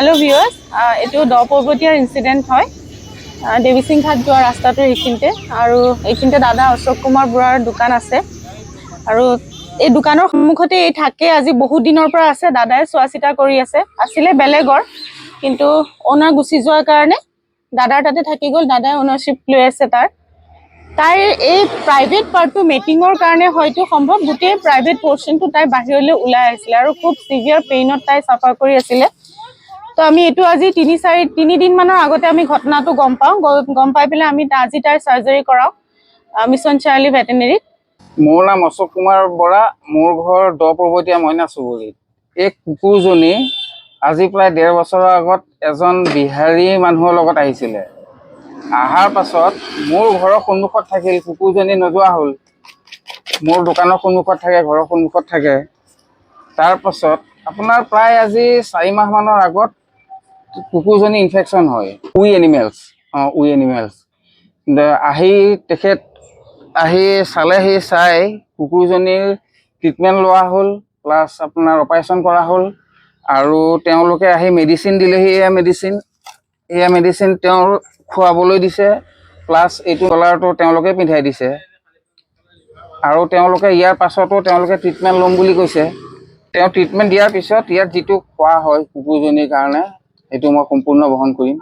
hello viewers एटू the पर्वतीयार incident है देवीसिंग घाट जो रास्ताটো এইখিনিতে আৰু এইখিনিতে দাদা অশোক কুমাৰ বুঢ়াৰ দোকান আছে আৰু এই দোকানৰ সন্মুখতে এই থাকে আজি বহুত দিনৰ পৰা আছে দাদাই চোৱা চিতা কৰি আছে আছিলে বেলেগৰ কিন্তু ওনাৰ গুচি যোৱাৰ কাৰণে দাদাৰ তাতে থাকি গ'ল দাদাই ওনাৰশিপ লৈ আছে তাই এই প্ৰাইভেট পাৰ্টটো মিটিঙৰ কাৰণে হয়তো সম্ভৱ গোটেই প্ৰাইভেট পোৰ্শনটো তাই বাহিৰলৈ ওলাই আহিছিল আৰু খুব সিভিয়াৰ পেইনত তাই সাফাৰ কৰি আছিল তো আমি এটো আজি 3 দিন মানৰ আগতে আমি ঘটনাটো গম পাই পেলাই আমি আজি তাই সাৰ্জাৰী কৰাও মিছন চাৰ্লি ভেটেনেৰী মোৰ নাম অশোক কুমাৰ বৰা মোৰ ঘৰ দ পৰ্বতীয়া মইনা চুবুৰী এই কুকুৰজনী আজি প্ৰায় 1.5 বছৰৰ আগত এজন বিহাৰী মানুহৰ লগত আহিছিল আহাৰ পাছত মোৰ ঘৰৰ সন্মুখত থাকিল কুকুৰজনী নজোৱা হ'ল মোৰ দোকানৰ সন্মুখত থাকে ঘৰৰ সন্মুখত থাকে তাৰ পাছত আপোনাৰ প্ৰায় আজি 4 মাহ মানৰ আগত কুকুৰজনী ইনফেকশন হয় উই এনিমেলস আহি তেখেত আহি চালেহি চাই কুকুৰজনীৰ ট্ৰিটমেণ্ট লোৱা হ'ল প্লাছ আপোনাৰ অপাৰেশ্যন কৰা হ'ল আৰু তেওঁলোকে আহি মেডিচিন দিলেহি এয়া মেডিচিন তেওঁৰ খোৱাবলৈ দিছে প্লাছ এইটো কলাৰটো তেওঁলোকে পিন্ধাই দিছে আৰু তেওঁলোকে ইয়াৰ পাছতো তেওঁলোকে ট্ৰিটমেণ্ট ল'ম বুলি কৈছে তেওঁ ট্ৰিটমেণ্ট দিয়াৰ পিছত ইয়াত যিটো খোৱা হয় কুকুৰজনীৰ কাৰণে সেইটো মই সম্পূৰ্ণ বহন কৰিম